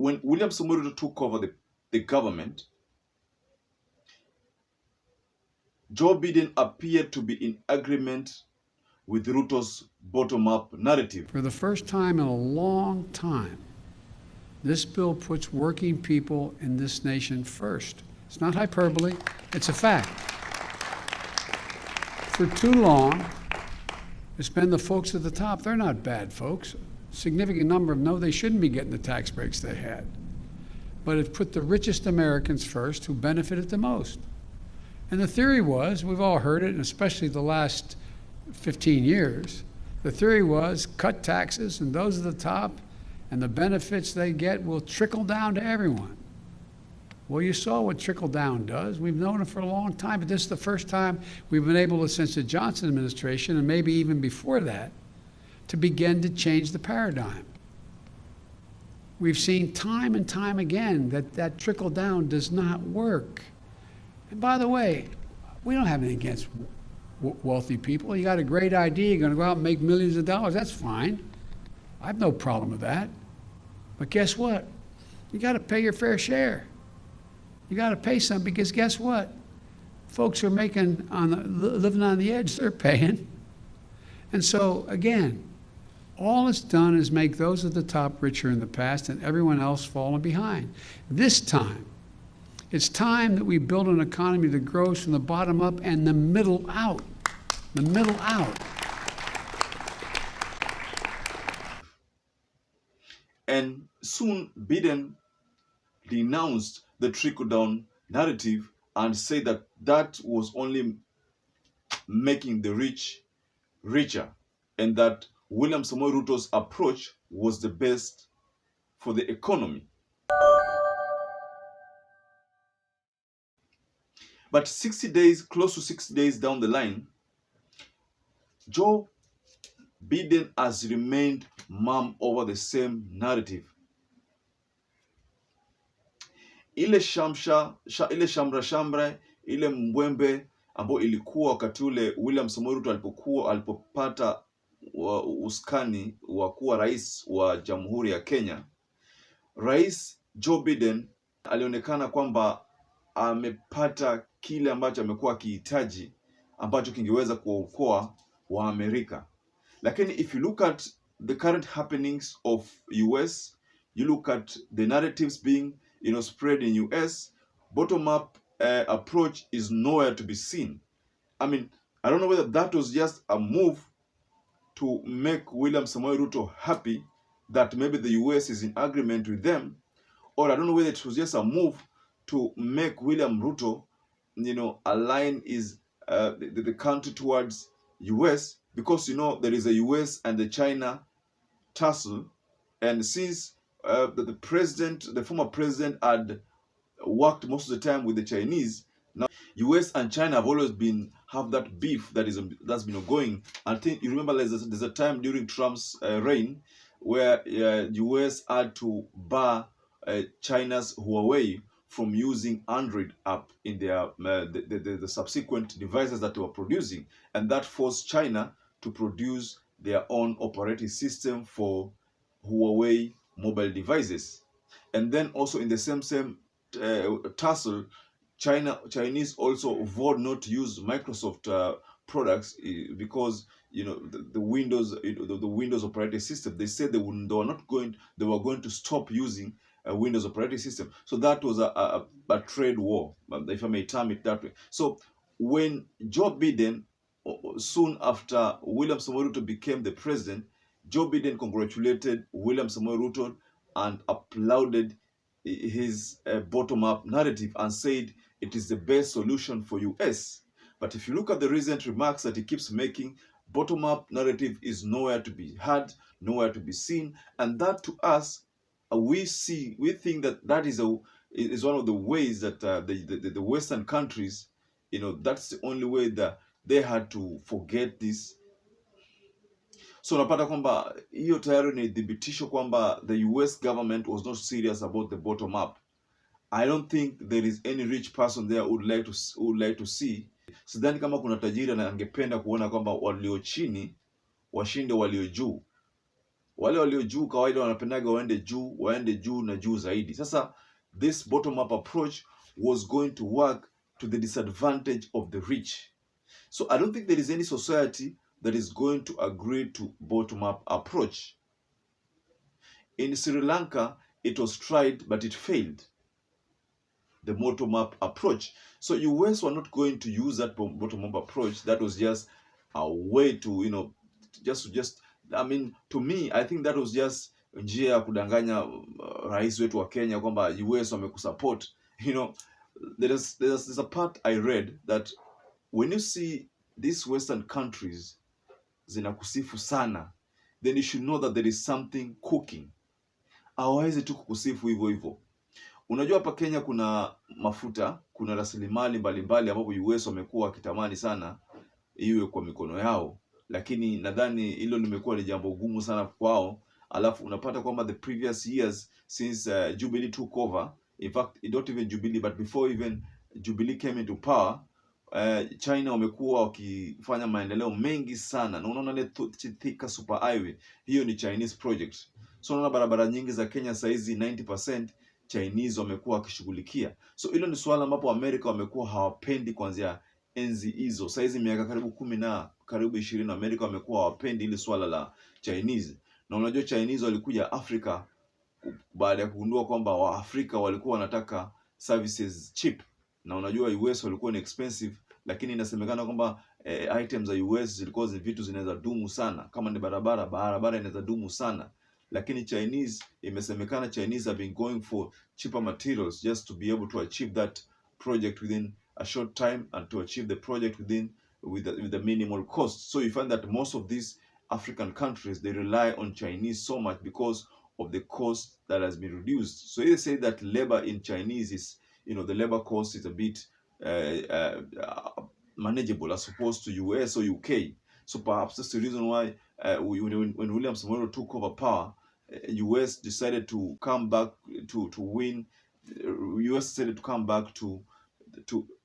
when William Samoei Ruto took over the government, Joe Biden appeared to be in agreement with Ruto's bottom-up narrative. For the first time in a long time, this bill puts working people in this nation first. It's not hyperbole, it's a fact. For too long, it's been the folks at the top. They're not bad folks. A significant number of them know they shouldn't be getting the tax breaks they had. But it put the richest Americans first who benefited the most. And the theory was, we've all heard it, and especially the last 15 years, the theory was cut taxes and those at the top and the benefits they get will trickle down to everyone. Well, you saw what trickle down does. We've known it for a long time, but this is the first time we've been able to, since the Johnson administration, and maybe even before that, to begin to change the paradigm. We've seen time and time again that trickle down does not work. And by the way, we don't have anything against wealthy people. You got a great idea, you're going to go out and make millions of dollars, that's fine. I have no problem with that. But guess what? You got to pay your fair share. You got to pay some, because guess what? Folks who are living on the edge, they're paying. And so, again, all it's done is make those at the top richer in the past and everyone else falling behind. This time, it's time that we build an economy that grows from the bottom up and the middle out. The middle out. And soon Biden denounced the trickle-down narrative and said that that was only making the rich richer, and that William Samoei Ruto's approach was the best for the economy. But close to 60 days down the line, Joe Biden has remained mum over the same narrative. Ile shamra, ile mbwembe ambayo ilikuwa wakati ule William Samoei Ruto alipopata uskani wa kuwa rais wa Jamhuri ya Kenya, Rais Joe Biden alionekana kwamba amepata kile ambacho amekuwa akihitaji, ambacho kingeweza kuokoa wa Amerika. Lakini if you look at the current happenings of US, you look at the narratives being spread in US, bottom-up approach is nowhere to be seen. I mean, I don't know whether that was just a move to make William Samoei Ruto happy that maybe the US is in agreement with them, or I don't know whether it was just a move to make William Ruto, align the country towards US, because there is a US and the China tussle, and since the former president had worked most of the time with the Chinese, now US and China have always have that beef that's been ongoing. I think you remember there's a time during Trump's reign where US had to bar China's Huawei from using Android app in their the subsequent devices that they were producing, and that forced China to produce their own operating system for Huawei mobile devices. And then also in the same tussle, Chinese also vowed not to use Microsoft products because the Windows operating system. They said they were going to stop using a Windows operating system. So that was a trade war, if I may term it that way. So when Joe Biden, soon after William Samoei Ruto became the president, Joe Biden congratulated William Samoei Ruto and applauded his bottom-up narrative and said it is the best solution for US. But if you look at the recent remarks that he keeps making, bottom-up narrative is nowhere to be heard, nowhere to be seen, and that to us, we think that is one of the ways that the Western countries, that's the only way that they had to forget this. So unapata kwamba hiyo tayari ni dhibitisho kwamba the US government was not serious about the bottom up. I don't think there is any rich person there who would like to see. Sidhani kama kuna tajiri na angependa kuona kwamba walio chini washinde walio juu. Wale walio juu kawaida wanapendaga waende juu na juu zaidi. Sasa this bottom up approach was going to work to the disadvantage of the rich. So I don't think there is any society that is going to agree to bottom up approach. In Sri Lanka, it was tried, but it failed. The bottom-up approach. So US were not going to use that bottom-up approach. That was just a way to, I mean, to me, I think that was just njia ya kudanganya rais wetu wa Kenya kwamba US wamekusupport. There's a part I read that when you see these Western countries zinakusifu sana, then you should know that there is something cooking. Hawawezi tu kukusifu hivyo hivyo. Unajua hapa Kenya kuna mafuta, kuna rasilimali mbalimbali ambapo US wamekuwa wakitamani sana iwe kwa mikono yao, lakini nadhani hilo limekuwa ni jambo gumu sana kwao. Alafu unapata kwamba the previous years since Jubilee took over, in fact not even Jubilee but before even Jubilee came into power, China wamekuwa wakifanya maendeleo mengi sana, na unaona ile Thika super highway, hiyo ni Chinese project. So unaona barabara nyingi za Kenya saizi 90% Chinese wamekuwa wakishughulikia. So hilo ni swala ambapo Amerika wamekuwa hawapendi kuanzia enzi hizo. Saizi miaka karibu 10 na karibu 20 Amerika wamekuwa hawapendi ile swala la Chinese. Na unajua Chinese walikuja Afrika baada ya kugundua kwamba Waafrika walikuwa wanataka services cheap. Na unajua US walikuwa ni expensive, lakini inasemekana kwamba items za US zilikuwa vitu zinaweza dumu sana. Kama ni barabara inaweza dumu sana. Lakini Chinese, imesemekana Chinese have been going for cheaper materials just to be able to achieve that project within a short time and to achieve the project with the minimal cost. So you find that most of these African countries, they rely on Chinese so much because of the cost that has been reduced. So they say that labor in Chinese is, the labor cost is a bit manageable as opposed to US or UK. So perhaps that's the reason why when William Samoei took over power, US decided to come back to win. US decided to come back to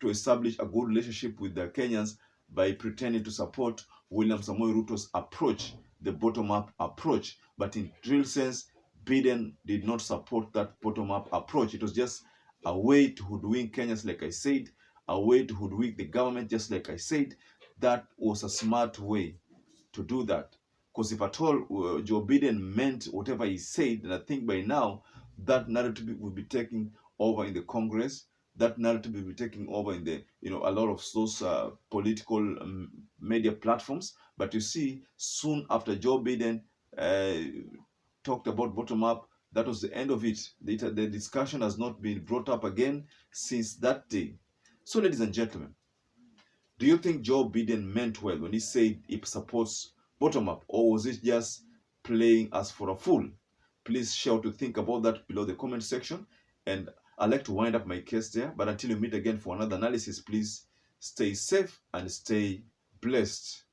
establish a good relationship with the Kenyans by pretending to support William Samoei Ruto's approach, the bottom-up approach. But in real sense, Biden did not support that bottom-up approach. It was just a way to hoodwink Kenyans, like I said, a way to hoodwink the government, just like I said. That was a smart way to do that. Because if at all Joe Biden meant whatever he said, then I think by now that narrative will be taking over in the Congress. That narrative will be taking over in the, a lot of those political media platforms. But you see, soon after Joe Biden talked about bottom up, that was the end of it. The discussion has not been brought up again since that day. So, ladies and gentlemen, do you think Joe Biden meant well when he said he supports bottom up, or was it just playing us for a fool? Please share what you think about that below the comment section, and I'd like to wind up my case there. But until we meet again for another analysis, please stay safe and stay blessed.